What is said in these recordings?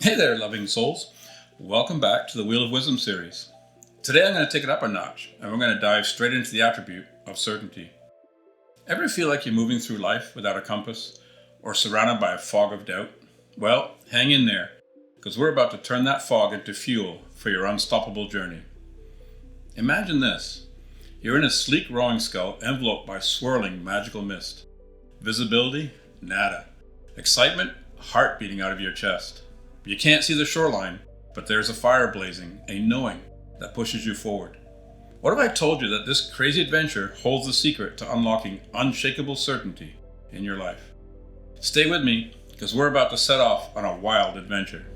Hey there, loving souls. Welcome back to the Wheel of Wisdom series. Today I'm going to take it up a notch, and we're going to dive straight into the attribute of certainty. Ever feel like you're moving through life without a compass, or surrounded by a fog of doubt? Well, hang in there, because we're about to turn that fog into fuel for your unstoppable journey. Imagine this. You're in a sleek rowing scow enveloped by swirling magical mist. Visibility? Nada. Excitement? Heart beating out of your chest. You can't see the shoreline, but there's a fire blazing, a knowing that pushes you forward. What if I told you that this crazy adventure holds the secret to unlocking unshakable certainty in your life? Stay with me, because we're about to set off on a wild adventure.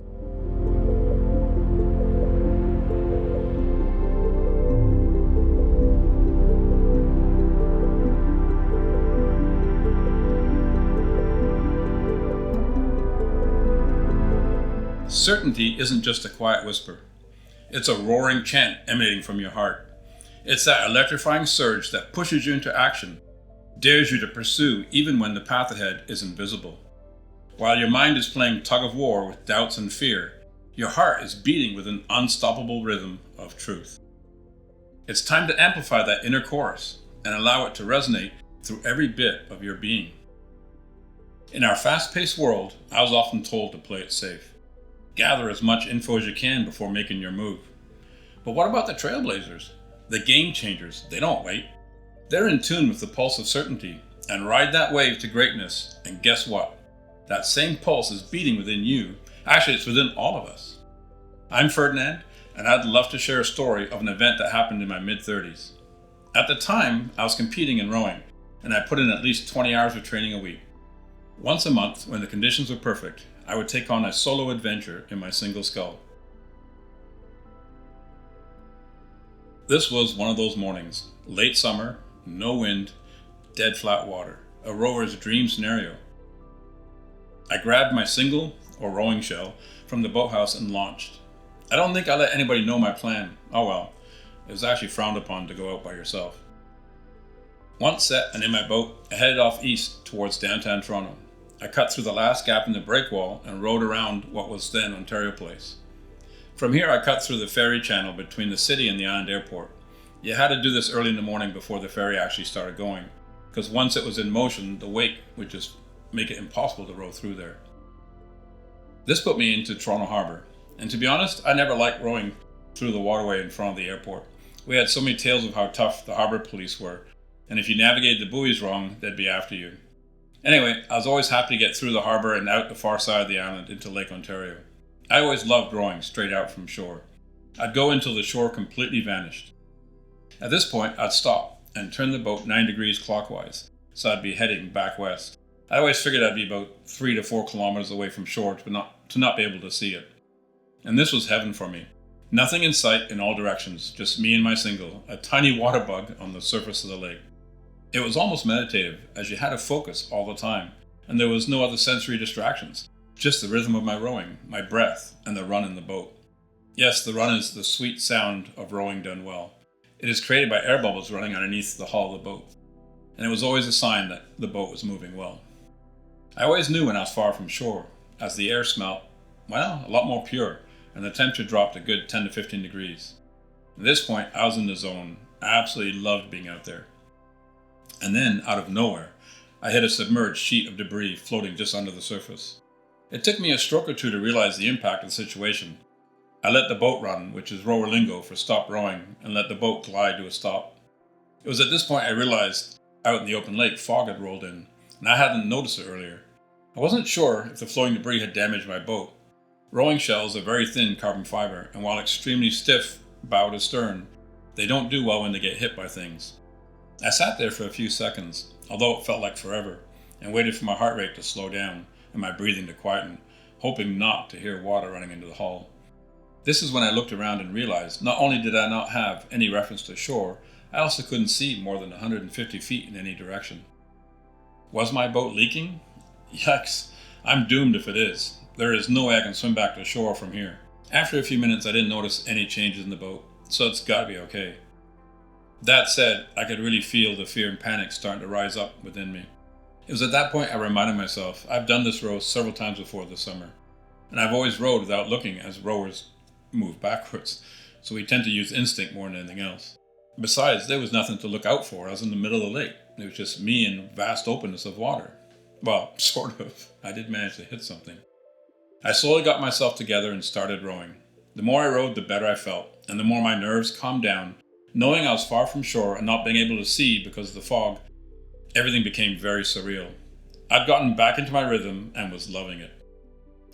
Certainty isn't just a quiet whisper. It's a roaring chant emanating from your heart. It's that electrifying surge that pushes you into action, dares you to pursue even when the path ahead is invisible. While your mind is playing tug of war with doubts and fear, your heart is beating with an unstoppable rhythm of truth. It's time to amplify that inner chorus and allow it to resonate through every bit of your being. In our fast-paced world, I was often told to play it safe. Gather as much info as you can before making your move. But what about the trailblazers? The game changers, they don't wait. They're in tune with the pulse of certainty and ride that wave to greatness. And guess what? That same pulse is beating within you. Actually, it's within all of us. I'm Ferdinand, and I'd love to share a story of an event that happened in my mid-30s. At the time, I was competing in rowing, and I put in at least 20 hours of training a week. Once a month, when the conditions were perfect, I would take on a solo adventure in my single scull. This was one of those mornings, late summer, no wind, dead flat water, a rower's dream scenario. I grabbed my single or rowing shell from the boathouse and launched. I don't think I let anybody know my plan. Oh well, it was actually frowned upon to go out by yourself. Once set and in my boat, I headed off east towards downtown Toronto. I cut through the last gap in the breakwall and rowed around what was then Ontario Place. From here, I cut through the ferry channel between the city and the island airport. You had to do this early in the morning before the ferry actually started going, because once it was in motion, the wake would just make it impossible to row through there. This put me into Toronto Harbour, and to be honest, I never liked rowing through the waterway in front of the airport. We had so many tales of how tough the harbour police were, and if you navigated the buoys wrong, they'd be after you. Anyway, I was always happy to get through the harbour and out the far side of the island into Lake Ontario. I always loved rowing straight out from shore. I'd go until the shore completely vanished. At this point, I'd stop and turn the boat 9 degrees clockwise, so I'd be heading back west. I always figured I'd be about 3 to 4 kilometers away from shore to not be able to see it. And this was heaven for me. Nothing in sight in all directions, just me and my single, a tiny water bug on the surface of the lake. It was almost meditative, as you had to focus all the time, and there was no other sensory distractions, just the rhythm of my rowing, my breath, and the run in the boat. Yes, the run is the sweet sound of rowing done well. It is created by air bubbles running underneath the hull of the boat, and it was always a sign that the boat was moving well. I always knew when I was far from shore, as the air smelled, well, a lot more pure, and the temperature dropped a good 10 to 15 degrees. At this point, I was in the zone. I absolutely loved being out there. And then, out of nowhere, I hit a submerged sheet of debris floating just under the surface. It took me a stroke or two to realize the impact of the situation. I let the boat run, which is rower lingo for stop rowing, and let the boat glide to a stop. It was at this point I realized, out in the open lake, fog had rolled in, and I hadn't noticed it earlier. I wasn't sure if the flowing debris had damaged my boat. Rowing shells are very thin carbon fiber, and while extremely stiff bow to stern, they don't do well when they get hit by things. I sat there for a few seconds, although it felt like forever, and waited for my heart rate to slow down and my breathing to quieten, hoping not to hear water running into the hull. This is when I looked around and realized not only did I not have any reference to shore, I also couldn't see more than 150 feet in any direction. Was my boat leaking? Yikes, I'm doomed if it is. There is no way I can swim back to shore from here. After a few minutes, I didn't notice any changes in the boat, so it's gotta be okay. That said, I could really feel the fear and panic starting to rise up within me. It was at that point I reminded myself, I've done this row several times before this summer. and I've always rowed without looking as rowers move backwards, so we tend to use instinct more than anything else. Besides, there was nothing to look out for. I was in the middle of the lake. It was just me and vast openness of water. Well, sort of. I did manage to hit something. I slowly got myself together and started rowing. The more I rowed, the better I felt, and the more my nerves calmed down. Knowing I was far from shore and not being able to see because of the fog, everything became very surreal. I'd gotten back into my rhythm and was loving it.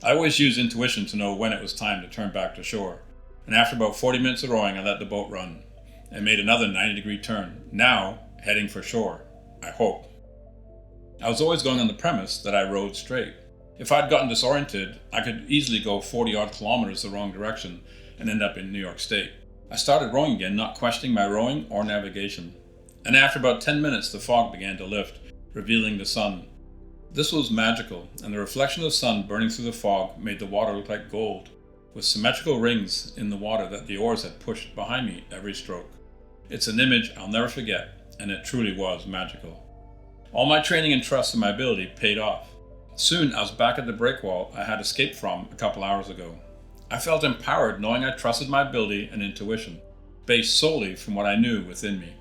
I always used intuition to know when it was time to turn back to shore, and after about 40 minutes of rowing, I let the boat run and made another 90-degree turn, now heading for shore, I hope. I was always going on the premise that I rowed straight. If I'd gotten disoriented, I could easily go 40-odd kilometers the wrong direction and end up in New York State. I started rowing again, not questioning my rowing or navigation. And after about 10 minutes, the fog began to lift, revealing the sun. This was magical, and the reflection of the sun burning through the fog made the water look like gold, with symmetrical rings in the water that the oars had pushed behind me every stroke. It's an image I'll never forget, and it truly was magical. All my training and trust in my ability paid off. Soon I was back at the breakwall I had escaped from a couple hours ago. I felt empowered knowing I trusted my ability and intuition, based solely from what I knew within me.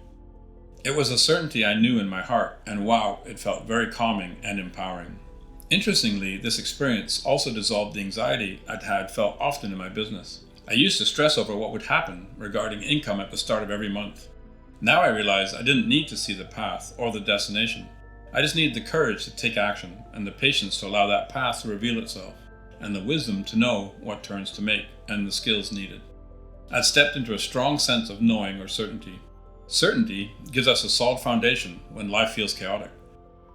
It was a certainty I knew in my heart, and wow, it felt very calming and empowering. Interestingly, this experience also dissolved the anxiety I'd had felt often in my business. I used to stress over what would happen regarding income at the start of every month. Now I realized I didn't need to see the path or the destination. I just needed the courage to take action and the patience to allow that path to reveal itself, and the wisdom to know what turns to make and the skills needed. I'd stepped into a strong sense of knowing or certainty. Certainty gives us a solid foundation when life feels chaotic.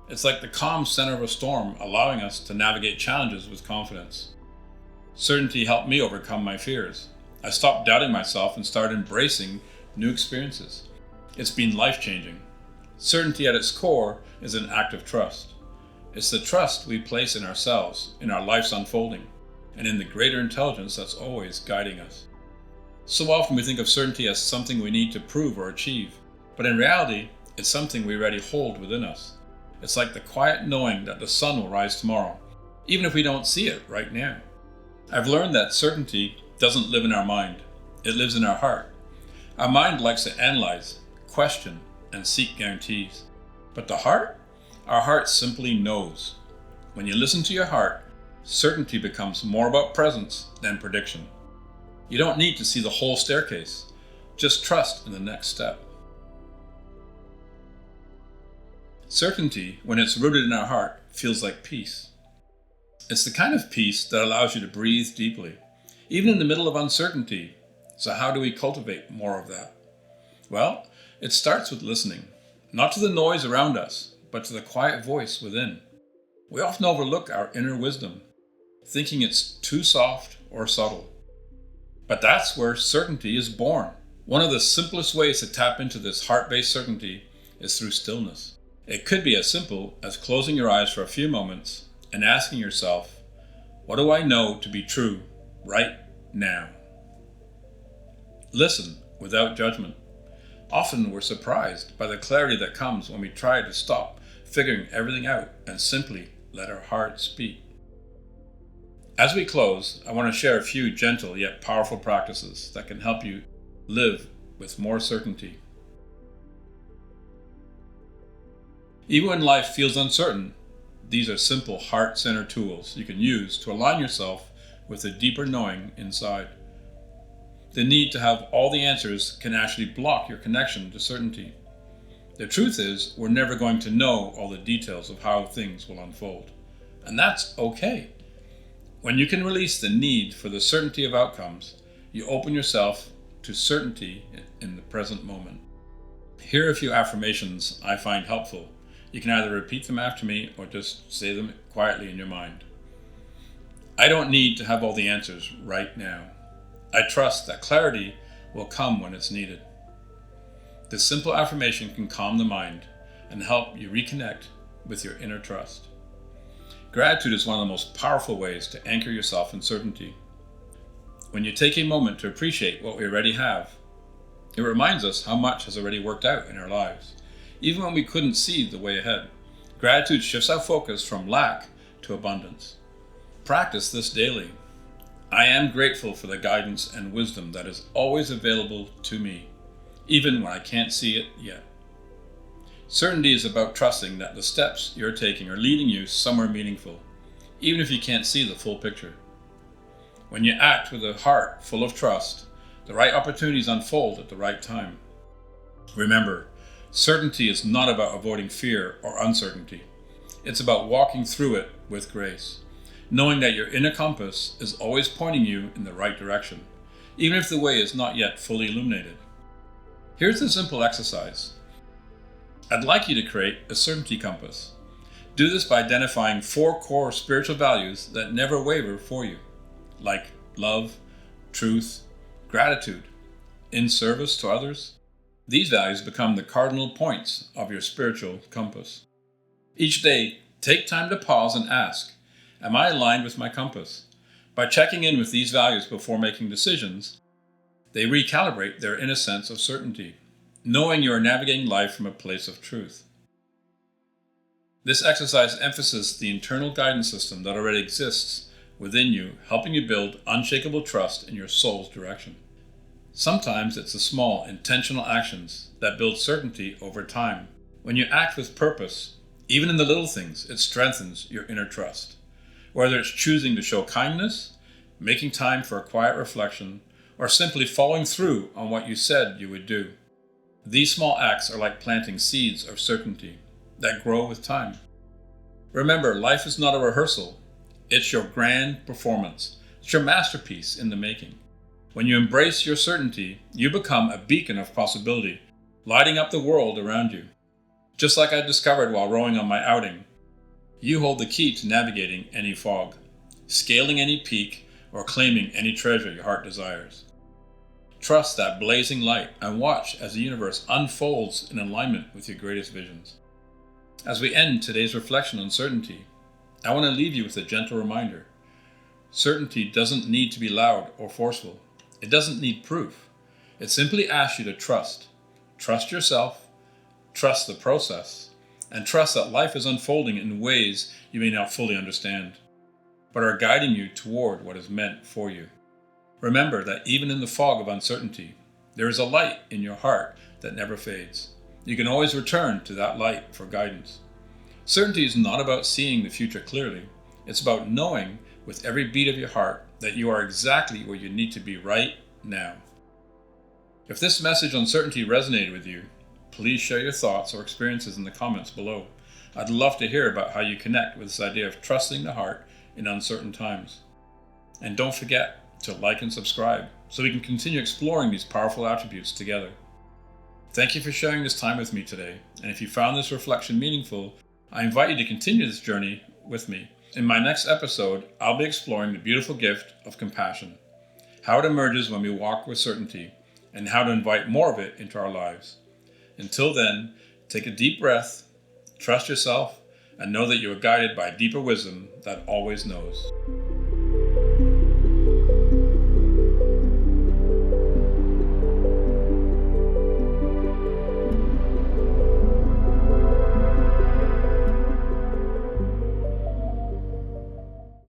It's like the calm center of a storm, allowing us to navigate challenges with confidence. Certainty helped me overcome my fears. I stopped doubting myself and started embracing new experiences. It's been life-changing. Certainty at its core is an act of trust. It's the trust we place in ourselves, in our life's unfolding, and in the greater intelligence that's always guiding us. So often we think of certainty as something we need to prove or achieve, but in reality, it's something we already hold within us. It's like the quiet knowing that the sun will rise tomorrow, even if we don't see it right now. I've learned that certainty doesn't live in our mind, it lives in our heart. Our mind likes to analyze, question, and seek guarantees. But the heart? Our heart simply knows. When you listen to your heart, certainty becomes more about presence than prediction. You don't need to see the whole staircase. Just trust in the next step. Certainty, when it's rooted in our heart, feels like peace. It's the kind of peace that allows you to breathe deeply, even in the middle of uncertainty. So how do we cultivate more of that? Well, it starts with listening, not to the noise around us, but to the quiet voice within. We often overlook our inner wisdom, thinking it's too soft or subtle. But that's where certainty is born. One of the simplest ways to tap into this heart-based certainty is through stillness. It could be as simple as closing your eyes for a few moments and asking yourself, what do I know to be true right now? Listen without judgment. Often we're surprised by the clarity that comes when we try to stop figuring everything out and simply let our heart speak. As we close, I want to share a few gentle yet powerful practices that can help you live with more certainty. Even when life feels uncertain, these are simple heart-centered tools you can use to align yourself with a deeper knowing inside. The need to have all the answers can actually block your connection to certainty. The truth is, we're never going to know all the details of how things will unfold. And that's okay. When you can release the need for the certainty of outcomes, you open yourself to certainty in the present moment. Here are a few affirmations I find helpful. You can either repeat them after me or just say them quietly in your mind. I don't need to have all the answers right now. I trust that clarity will come when it's needed. This simple affirmation can calm the mind and help you reconnect with your inner trust. Gratitude is one of the most powerful ways to anchor yourself in certainty. When you take a moment to appreciate what we already have, it reminds us how much has already worked out in our lives, even when we couldn't see the way ahead. Gratitude shifts our focus from lack to abundance. Practice this daily. I am grateful for the guidance and wisdom that is always available to me, even when I can't see it yet. Certainty is about trusting that the steps you're taking are leading you somewhere meaningful, even if you can't see the full picture. When you act with a heart full of trust, the right opportunities unfold at the right time. Remember, certainty is not about avoiding fear or uncertainty. It's about walking through it with grace, knowing that your inner compass is always pointing you in the right direction, even if the way is not yet fully illuminated. Here's a simple exercise. I'd like you to create a certainty compass. Do this by identifying 4 core spiritual values that never waver for you, like love, truth, gratitude, in service to others. These values become the cardinal points of your spiritual compass. Each day, take time to pause and ask, am I aligned with my compass? By checking in with these values before making decisions, they recalibrate their inner sense of certainty, knowing you are navigating life from a place of truth. This exercise emphasizes the internal guidance system that already exists within you, helping you build unshakable trust in your soul's direction. Sometimes it's the small, intentional actions that build certainty over time. When you act with purpose, even in the little things, it strengthens your inner trust. Whether it's choosing to show kindness, making time for a quiet reflection, or simply following through on what you said you would do. These small acts are like planting seeds of certainty that grow with time. Remember, life is not a rehearsal. It's your grand performance. It's your masterpiece in the making. When you embrace your certainty, you become a beacon of possibility, lighting up the world around you. Just like I discovered while rowing on my outing, you hold the key to navigating any fog, scaling any peak, or claiming any treasure your heart desires. Trust that blazing light and watch as the universe unfolds in alignment with your greatest visions. As we end today's reflection on certainty, I want to leave you with a gentle reminder. Certainty doesn't need to be loud or forceful. It doesn't need proof. It simply asks you to trust. Trust yourself, trust the process, and trust that life is unfolding in ways you may not fully understand, but are guiding you toward what is meant for you. Remember that even in the fog of uncertainty, there is a light in your heart that never fades. You can always return to that light for guidance. Certainty is not about seeing the future clearly. It's about knowing with every beat of your heart that you are exactly where you need to be right now. If this message on certainty resonated with you, please share your thoughts or experiences in the comments below. I'd love to hear about how you connect with this idea of trusting the heart in uncertain times. And don't forget to like and subscribe so we can continue exploring these powerful attributes together. Thank you for sharing this time with me today, and if you found this reflection meaningful, I invite you to continue this journey with me. In my next episode, I'll be exploring the beautiful gift of compassion, how it emerges when we walk with certainty, and how to invite more of it into our lives. Until then, take a deep breath, trust yourself, and know that you are guided by deeper wisdom that always knows.